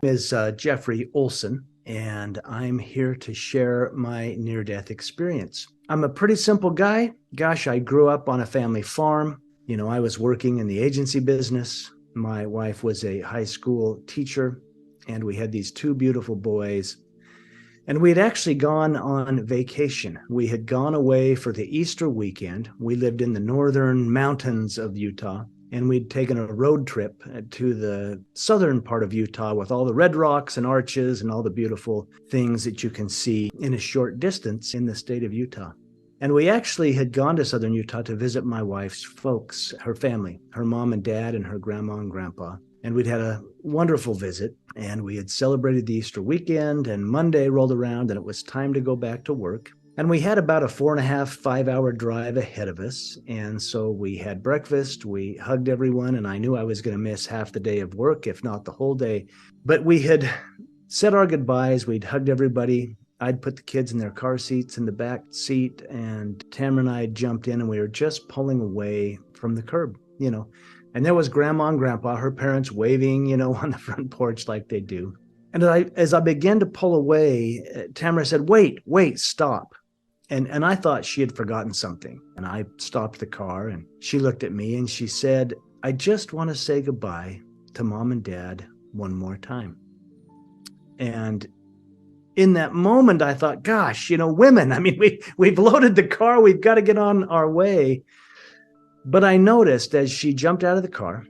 Is Jeffrey Olsen, and I'm here to share my near-death experience. I'm a pretty simple guy. Gosh, I grew up on a family farm. I was working in the agency business. My wife was a high school teacher, and we had these two beautiful boys. And we had actually gone on vacation. We had gone away for the Easter weekend. We lived in the northern mountains of Utah, and we'd taken a road trip to the southern part of Utah with all the red rocks and arches and all the beautiful things that you can see in a short distance in the state of Utah. And we actually had gone to southern Utah to visit my wife's folks, her family, her mom and dad and her grandma and grandpa. And we'd had a wonderful visit, and we had celebrated the Easter weekend, and Monday rolled around and it was time to go back to work. And we had about a 4.5, 5-hour drive ahead of us. And so we had breakfast, we hugged everyone, and I knew I was going to miss half the day of work, if not the whole day. But we had said our goodbyes, we'd hugged everybody. I'd put the kids in their car seats in the back seat, and Tamara and I had jumped in, and we were just pulling away from the curb, And there was Grandma and Grandpa, her parents waving, on the front porch like they do. And as I began to pull away, Tamara said, wait, stop. And I thought she had forgotten something. And I stopped the car, and she looked at me and she said, I just want to say goodbye to Mom and Dad one more time. And in that moment, I thought, gosh, women, we've loaded the car. We've got to get on our way. But I noticed as she jumped out of the car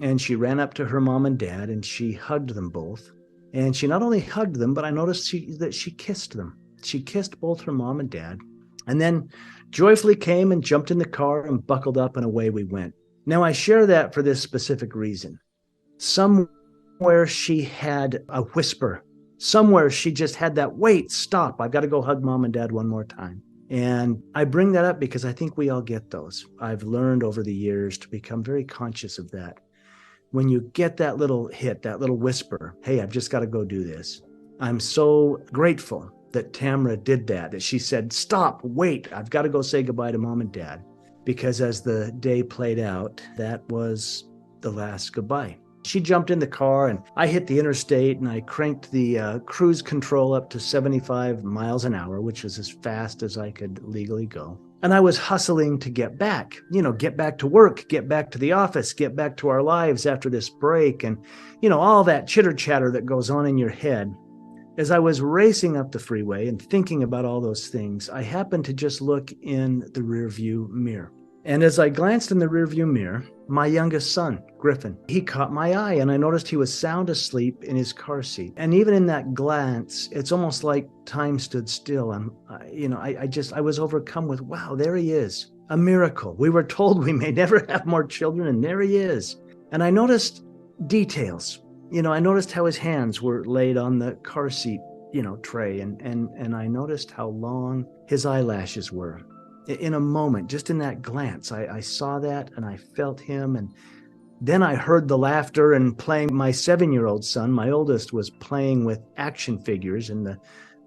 and she ran up to her mom and dad and she hugged them both. And she not only hugged them, but I noticed that she kissed them. She kissed both her mom and dad, and then joyfully came and jumped in the car and buckled up, and away we went. Now, I share that for this specific reason. Somewhere she had a whisper. Somewhere she just had that, wait, stop. I've got to go hug Mom and Dad one more time. And I bring that up because I think we all get those. I've learned over the years to become very conscious of that. When you get that little hit, that little whisper, hey, I've just got to go do this. I'm so grateful that Tamara did that she said, stop, wait, I've got to go say goodbye to Mom and Dad. Because as the day played out, that was the last goodbye. She jumped in the car and I hit the interstate and I cranked the cruise control up to 75 miles an hour, which was as fast as I could legally go. And I was hustling to get back, get back to work, get back to the office, get back to our lives after this break. And, all that chitter chatter that goes on in your head. As I was racing up the freeway and thinking about all those things, I happened to just look in the rearview mirror. And as I glanced in the rearview mirror, my youngest son, Griffin, he caught my eye and I noticed he was sound asleep in his car seat. And even in that glance, it's almost like time stood still. I was overcome with, wow, there he is. A miracle. We were told we may never have more children, and there he is. And I noticed details. I noticed how his hands were laid on the car seat, tray. And I noticed how long his eyelashes were. In a moment, just in that glance, I saw that and I felt him. And then I heard the laughter and playing. My 7-year-old son, my oldest, was playing with action figures in the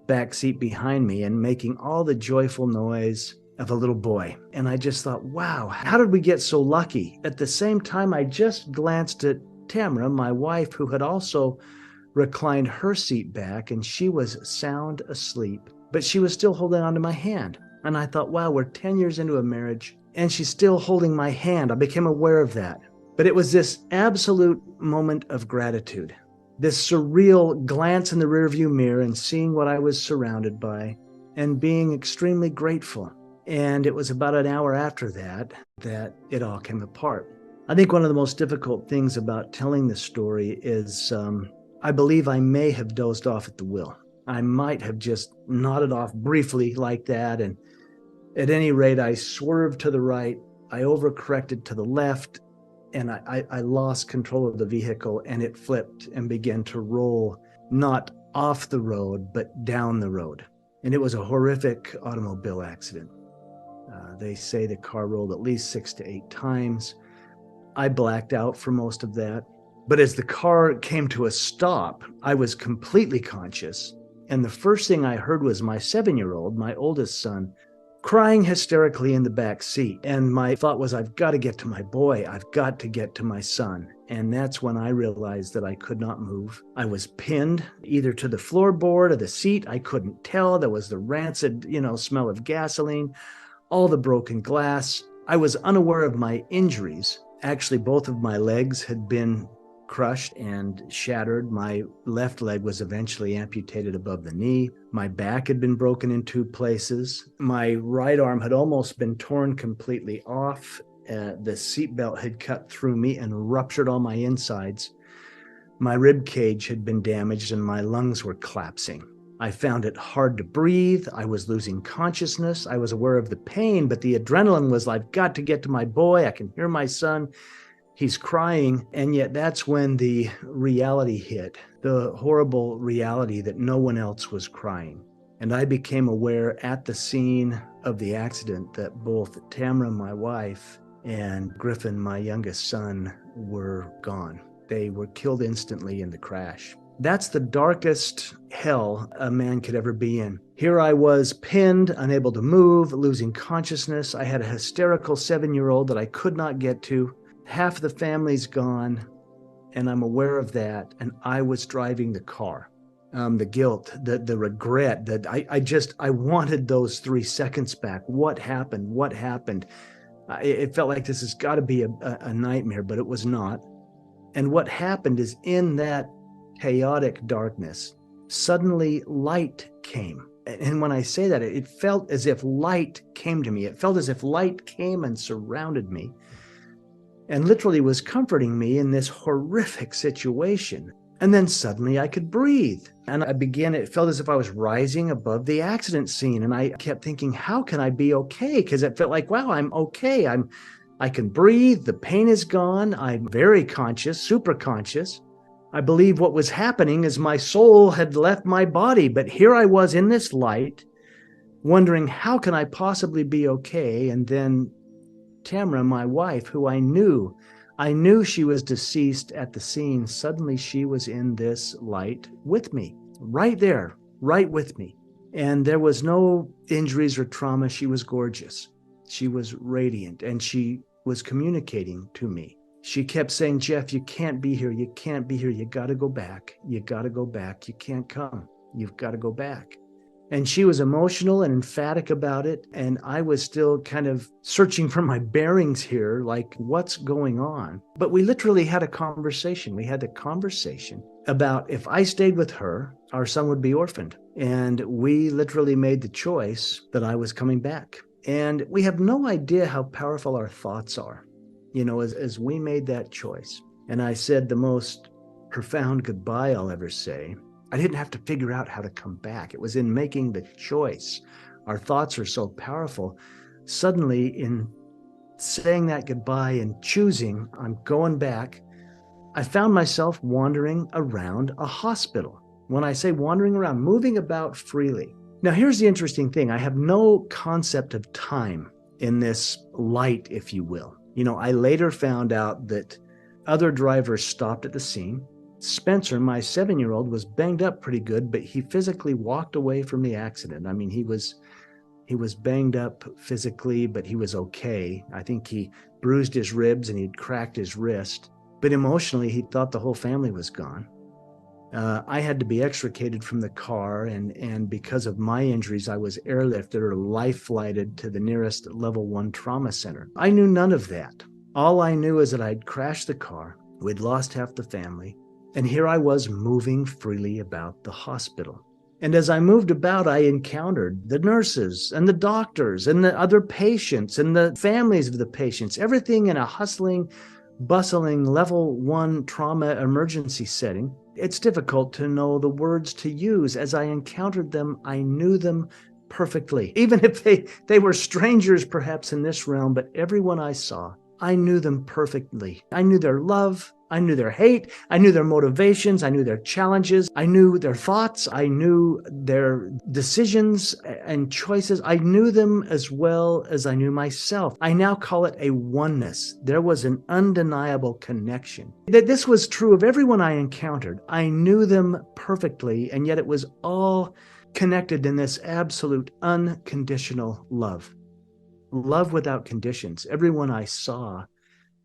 back seat behind me and making all the joyful noise of a little boy. And I just thought, wow, how did we get so lucky? At the same time, I just glanced at Tamara, my wife, who had also reclined her seat back, and she was sound asleep, but she was still holding onto my hand. And I thought, wow, we're 10 years into a marriage and she's still holding my hand. I became aware of that. But it was this absolute moment of gratitude, this surreal glance in the rearview mirror and seeing what I was surrounded by and being extremely grateful. And it was about an hour after that it all came apart. I think one of the most difficult things about telling this story is I believe I may have dozed off at the wheel. I might have just nodded off briefly like that. And at any rate, I swerved to the right, I overcorrected to the left, and I lost control of the vehicle, and it flipped and began to roll, not off the road, but down the road. And it was a horrific automobile accident. They say the car rolled at least 6 to 8 times. I blacked out for most of that. But as the car came to a stop, I was completely conscious. And the first thing I heard was my 7-year-old, my oldest son, crying hysterically in the back seat. And my thought was, I've got to get to my boy. I've got to get to my son. And that's when I realized that I could not move. I was pinned either to the floorboard or the seat. I couldn't tell. There was the rancid, smell of gasoline, all the broken glass. I was unaware of my injuries. Actually, both of my legs had been crushed and shattered. My left leg was eventually amputated above the knee. My back had been broken in 2 places. My right arm had almost been torn completely off. The seatbelt had cut through me and ruptured all my insides. My rib cage had been damaged and my lungs were collapsing. I found it hard to breathe. I was losing consciousness. I was aware of the pain, but the adrenaline was, I've got to get to my boy. I can hear my son. He's crying. And yet that's when the reality hit, the horrible reality that no one else was crying. And I became aware at the scene of the accident that both Tamara, my wife, and Griffin, my youngest son, were gone. They were killed instantly in the crash. That's the darkest hell a man could ever be in. Here I was pinned, unable to move, losing consciousness. I had a hysterical 7-year-old that I could not get to. Half the family's gone, and I'm aware of that, and I was driving the car. The guilt, the regret, that I wanted those 3 seconds back. What happened? What happened? It felt like this has got to be a nightmare, but it was not. And what happened is, in that chaotic darkness, suddenly light came. And when I say that, it felt as if light came to me. It felt as if light came and surrounded me and literally was comforting me in this horrific situation. And then suddenly I could breathe. And it felt as if I was rising above the accident scene. And I kept thinking, how can I be okay? Because it felt like, wow, I'm okay. I can breathe. The pain is gone. I'm very conscious, super conscious. I believe what was happening is my soul had left my body. But here I was in this light, wondering, how can I possibly be okay? And then Tamara, my wife, who I knew she was deceased at the scene. Suddenly she was in this light with me, right there, right with me. And there was no injuries or trauma. She was gorgeous. She was radiant, and she was communicating to me. She kept saying, Jeff, you can't be here. You can't be here. You got to go back. You got to go back. You can't come. You've got to go back. And she was emotional and emphatic about it. And I was still kind of searching for my bearings here, like, what's going on? But we literally had a conversation. We had a conversation about, if I stayed with her, our son would be orphaned. And we literally made the choice that I was coming back. And we have no idea how powerful our thoughts are, as we made that choice. And I said the most profound goodbye I'll ever say. I didn't have to figure out how to come back. It was in making the choice. Our thoughts are so powerful. Suddenly, in saying that goodbye and choosing, I'm going back, I found myself wandering around a hospital. When I say wandering around, moving about freely. Now, here's the interesting thing. I have no concept of time in this light, if you will. I later found out that other drivers stopped at the scene. Spencer, my 7-year-old, was banged up pretty good, but he physically walked away from the accident. I mean, he was banged up physically, but he was okay. I think he bruised his ribs and he'd cracked his wrist. But emotionally, he thought the whole family was gone. I had to be extricated from the car, and because of my injuries, I was airlifted or life-flighted to the nearest level 1 trauma center. I knew none of that. All I knew is that I'd crashed the car. We'd lost half the family. And here I was moving freely about the hospital. And as I moved about, I encountered the nurses and the doctors and the other patients and the families of the patients, everything in a hustling, bustling level 1 trauma emergency setting. It's difficult to know the words to use. As I encountered them, I knew them perfectly. Even if they were strangers perhaps in this realm, but everyone I saw, I knew them perfectly. I knew their love. I knew their hate. I knew their motivations. I knew their challenges. I knew their thoughts. I knew their decisions and choices. I knew them as well as I knew myself. I now call it a oneness. There was an undeniable connection. That this was true of everyone I encountered. I knew them perfectly, and yet it was all connected in this absolute unconditional love. Love without conditions. Everyone I saw,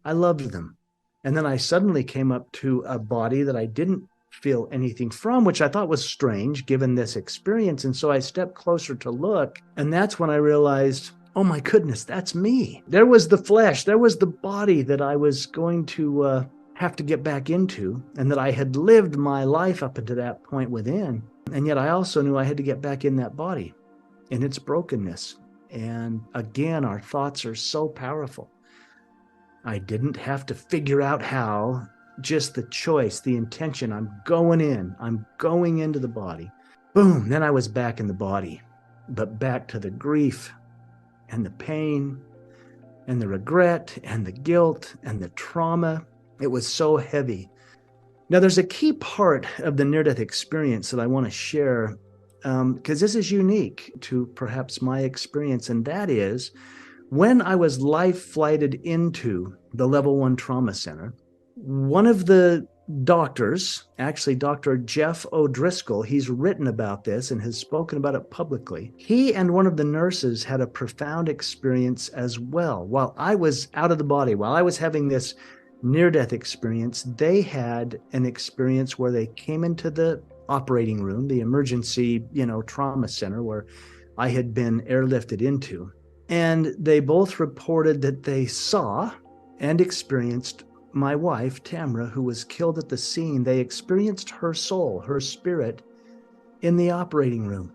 I loved them. And then I suddenly came up to a body that I didn't feel anything from, which I thought was strange given this experience. And so I stepped closer to look. And that's when I realized, oh my goodness, that's me. There was the flesh. There was the body that I was going to have to get back into, and that I had lived my life up until that point within. And yet I also knew I had to get back in that body in its brokenness. And again, our thoughts are so powerful. I didn't have to figure out how, just the choice, the intention. I'm going into the body. Boom, then I was back in the body, but back to the grief and the pain and the regret and the guilt and the trauma. It was so heavy. Now, there's a key part of the near-death experience that I want to share, because this is unique to perhaps my experience, and that is when I was life-flighted into the Level 1 Trauma Center, one of the doctors, actually Dr. Jeff O'Driscoll, he's written about this and has spoken about it publicly. He and one of the nurses had a profound experience as well. While I was out of the body, while I was having this near-death experience, they had an experience where they came into the operating room, the emergency, trauma center where I had been airlifted into. And they both reported that they saw and experienced my wife, Tamra, who was killed at the scene. They experienced her soul, her spirit, in the operating room.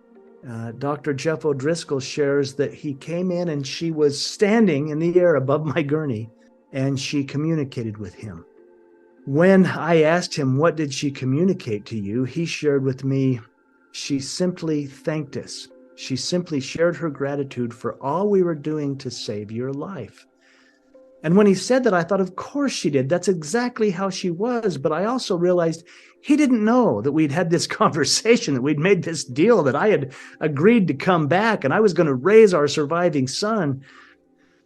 Dr. Jeff O'Driscoll shares that he came in and she was standing in the air above my gurney, and she communicated with him. When I asked him, what did she communicate to you? He shared with me, she simply thanked us. She simply shared her gratitude for all we were doing to save your life. And when he said that, I thought, of course she did. That's exactly how she was. But I also realized he didn't know that we'd had this conversation, that we'd made this deal, that I had agreed to come back and I was going to raise our surviving son.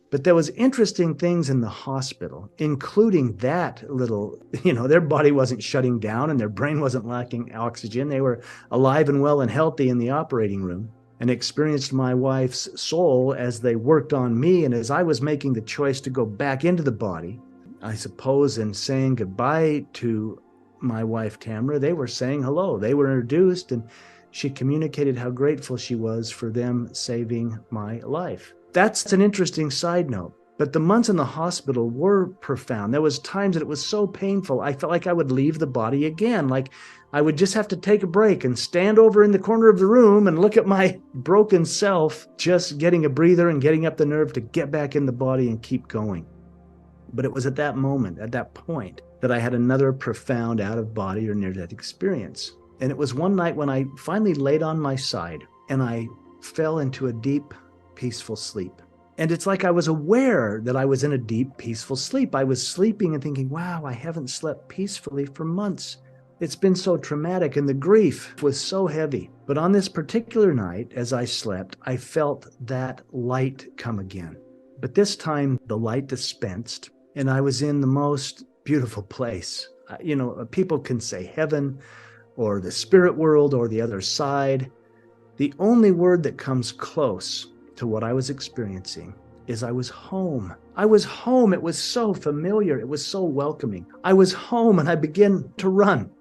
But there was interesting things in the hospital, including that little, their body wasn't shutting down and their brain wasn't lacking oxygen. They were alive and well and healthy in the operating room, and experienced my wife's soul as they worked on me. And as I was making the choice to go back into the body, I suppose in saying goodbye to my wife, Tamra, they were saying hello. They were introduced, and she communicated how grateful she was for them saving my life. That's an interesting side note. But the months in the hospital were profound. There was times that it was so painful, I felt like I would leave the body again, like I would just have to take a break and stand over in the corner of the room and look at my broken self, just getting a breather and getting up the nerve to get back in the body and keep going. But it was at that moment, at that point, that I had another profound out-of-body or near-death experience. And it was one night when I finally laid on my side and I fell into a deep, peaceful sleep. And it's like I was aware that I was in a deep, peaceful sleep. I was sleeping and thinking, wow, I haven't slept peacefully for months. It's been so traumatic and the grief was so heavy. But on this particular night, as I slept, I felt that light come again. But this time the light dispensed and I was in the most beautiful place. People can say heaven or the spirit world or the other side. The only word that comes close to what I was experiencing is I was home. I was home. It was so familiar. It was so welcoming. I was home and I began to run.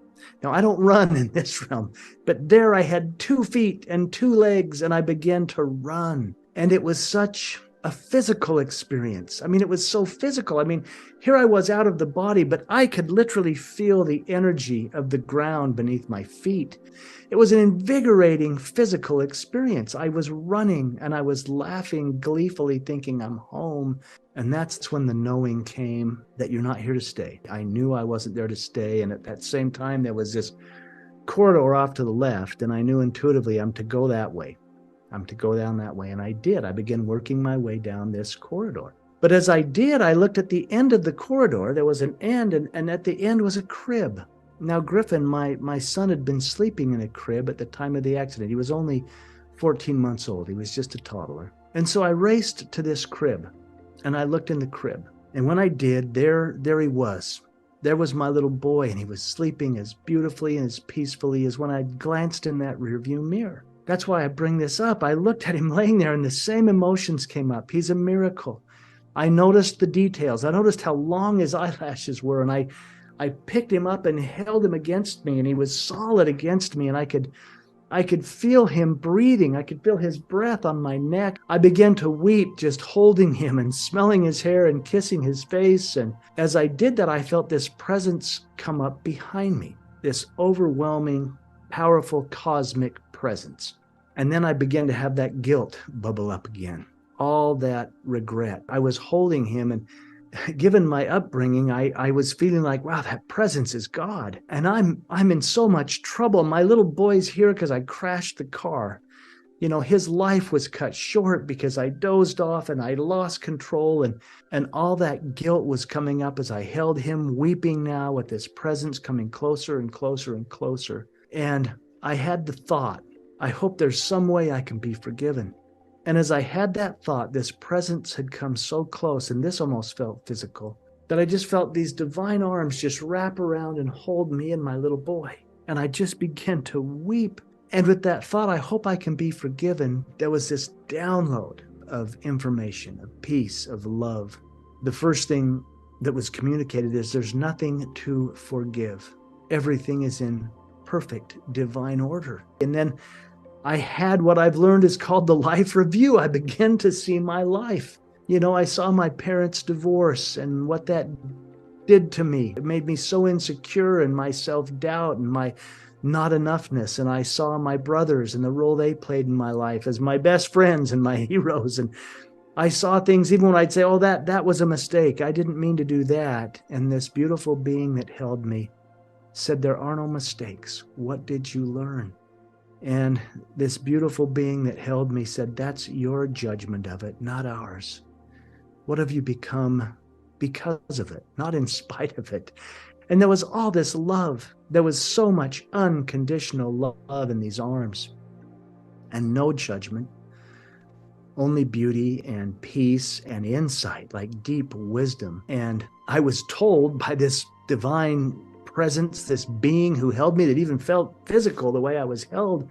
Now, I don't run in this realm, but there I had 2 feet and 2 legs and I began to run. And it was such a physical experience. It was so physical. Here I was out of the body, but I could literally feel the energy of the ground beneath my feet. It was an invigorating physical experience. I was running and I was laughing gleefully, thinking I'm home. And that's when the knowing came that you're not here to stay. I knew I wasn't there to stay. And at that same time, there was this corridor off to the left, and I knew intuitively I'm to go that way. I'm to go down that way. And I did. I began working my way down this corridor. But as I did, I looked at the end of the corridor. There was an end, and at the end was a crib. Now, Griffin, my son, had been sleeping in a crib at the time of the accident. He was only 14 months old. He was just a toddler. And so I raced to this crib, and I looked in the crib. And when I did, there he was. There was my little boy, and he was sleeping as beautifully and as peacefully as when I glanced in that rearview mirror. That's why I bring this up. I looked at him laying there and the same emotions came up. He's a miracle. I noticed the details. I noticed how long his eyelashes were, and I picked him up and held him against me, and he was solid against me, and I could feel him breathing. I could feel his breath on my neck. I began to weep just holding him and smelling his hair and kissing his face. And as I did that, I felt this presence come up behind me, this overwhelming, powerful, cosmic presence. And then I began to have that guilt bubble up again, all that regret. I was holding him, and given my upbringing, I was feeling like, wow, that presence is God. And I'm in so much trouble. My little boy's here because I crashed the car. You know, his life was cut short because I dozed off and I lost control. And all that guilt was coming up as I held him, weeping now with this presence coming closer and closer and closer. And I had the thought, I hope there's some way I can be forgiven. And as I had that thought, this presence had come so close, and this almost felt physical, that I just felt these divine arms just wrap around and hold me and my little boy. And I just began to weep. And with that thought, I hope I can be forgiven, there was this download of information, of peace, of love. The first thing that was communicated is there's nothing to forgive. Everything is in perfect divine order. And then I had what I've learned is called the life review. I began to see my life. You know, I saw my parents' divorce and what that did to me. It made me so insecure in my self-doubt and my not enoughness. And I saw my brothers and the role they played in my life as my best friends and my heroes. And I saw things even when I'd say, oh, that was a mistake. I didn't mean to do that. And this beautiful being that held me said, there are no mistakes. What did you learn? And this beautiful being that held me said, that's your judgment of it, not ours. What have you become because of it, not in spite of it? And there was all this love. There was so much unconditional love in these arms, and no judgment, only beauty and peace and insight, like deep wisdom. And I was told by this divine presence, this being who held me that even felt physical the way I was held,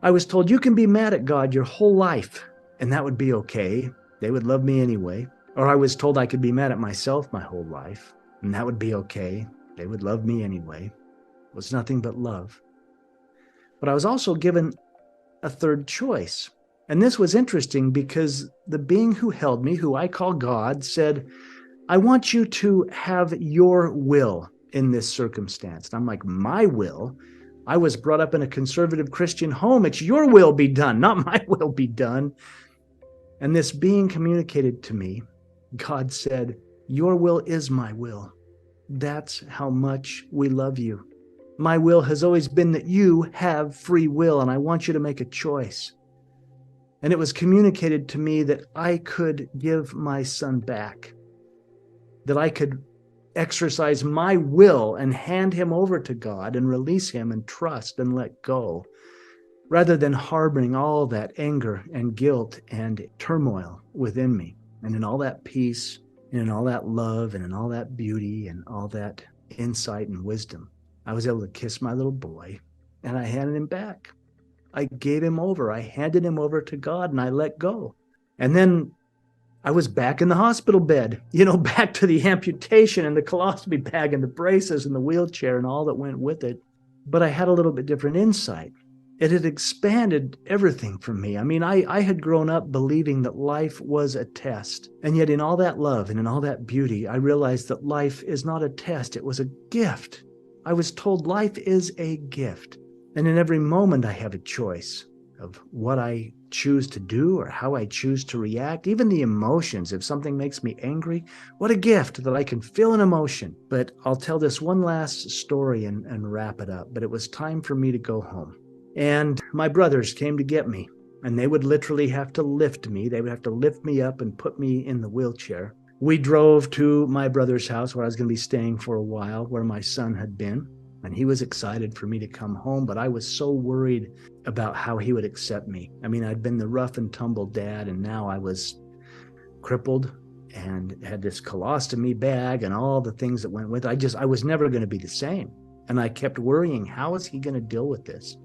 I was told, you can be mad at God your whole life, and that would be okay. They would love me anyway. Or I was told I could be mad at myself my whole life, and that would be okay. They would love me anyway. It was nothing but love. But I was also given a third choice. And this was interesting because the being who held me, who I call God, said, I want you to have your will in this circumstance. And I'm like, my will? I was brought up in a conservative Christian home. It's your will be done, not my will be done. And this being communicated to me, God said, your will is my will. That's how much we love you. My will has always been that you have free will, and I want you to make a choice. And it was communicated to me that I could give my son back, that I could exercise my will and hand him over to God and release him and trust and let go, rather than harboring all that anger and guilt and turmoil within me. And in all that peace, and in all that love, and in all that beauty, and all that insight and wisdom, I was able to kiss my little boy, and I handed him back. I gave him over. I handed him over to God, and I let go. And then I was back in the hospital bed, back to the amputation and the colostomy bag and the braces and the wheelchair and all that went with it. But I had a little bit different insight. It had expanded everything for me. I mean, I had grown up believing that life was a test. And yet in all that love and in all that beauty, I realized that life is not a test. It was a gift. I was told life is a gift. And in every moment, I have a choice of what I choose to do or how I choose to react, even the emotions. If something makes me angry, what a gift that I can feel an emotion. But I'll tell this one last story and wrap it up. But it was time for me to go home. And my brothers came to get me, and they would literally have to lift me. They would have to lift me up and put me in the wheelchair. We drove to my brother's house where I was going to be staying for a while, where my son had been. And he was excited for me to come home, but I was so worried about how he would accept me. I mean, I'd been the rough and tumble dad, and now I was crippled and had this colostomy bag and all the things that went with it. I was never going to be the same. And I kept worrying, how is he going to deal with this?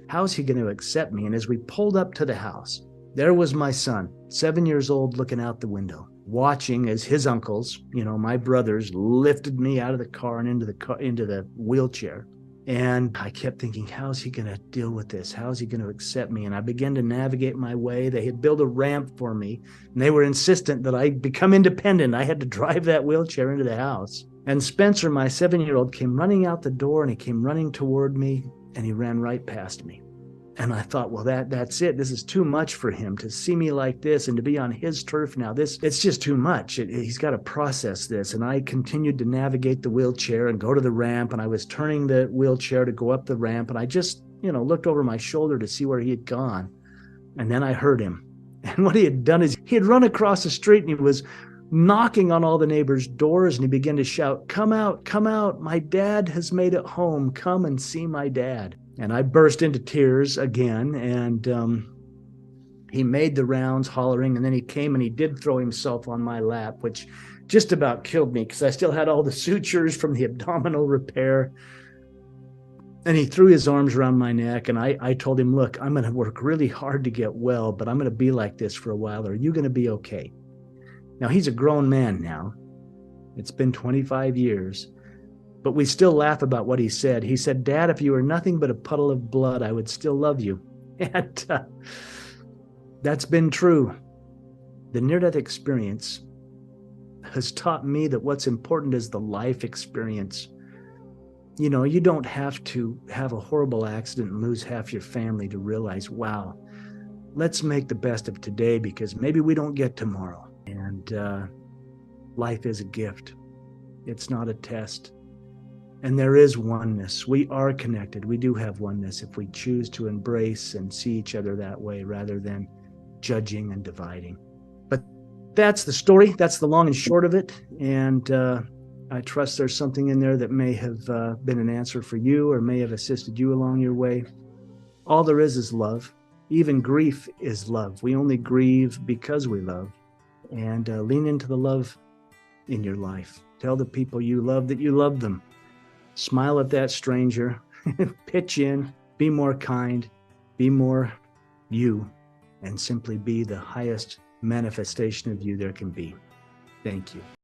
How's he going to accept me? And as we pulled up to the house, there was my son, 7 years old, looking out the window, watching as his uncles, my brothers, lifted me out of the car and into the wheelchair. And I kept thinking, how's he going to deal with this? How's he going to accept me? And I began to navigate my way. They had built a ramp for me, and they were insistent that I become independent. I had to drive that wheelchair into the house. And Spencer, my 7-year-old, came running out the door, and he came running toward me, and he ran right past me. And I thought, well, that's it. This is too much for him to see me like this and to be on his turf now. It's just too much. He's got to process this. And I continued to navigate the wheelchair and go to the ramp. And I was turning the wheelchair to go up the ramp. And I just, looked over my shoulder to see where he had gone. And then I heard him. And what he had done is he had run across the street, and he was knocking on all the neighbors' doors. And he began to shout, come out, come out. My dad has made it home. Come and see my dad. And I burst into tears again, and he made the rounds hollering, and then he came and he did throw himself on my lap, which just about killed me because I still had all the sutures from the abdominal repair. And he threw his arms around my neck, and I told him, look, I'm going to work really hard to get well, but I'm going to be like this for a while. Are you going to be okay? Now, he's a grown man now. It's been 25 years. But we still laugh about what he said. He said, Dad, if you were nothing but a puddle of blood, I would still love you. And that's been true. The near-death experience has taught me that what's important is the life experience. You don't have to have a horrible accident and lose half your family to realize, wow, let's make the best of today because maybe we don't get tomorrow. And life is a gift. It's not a test. And there is oneness. We are connected. We do have oneness if we choose to embrace and see each other that way rather than judging and dividing. But that's the story. That's the long and short of it. And I trust there's something in there that may have been an answer for you or may have assisted you along your way. All there is love. Even grief is love. We only grieve because we love. And lean into the love in your life. Tell the people you love that you love them. Smile at that stranger, pitch in, be more kind, be more you, and simply be the highest manifestation of you there can be. Thank you.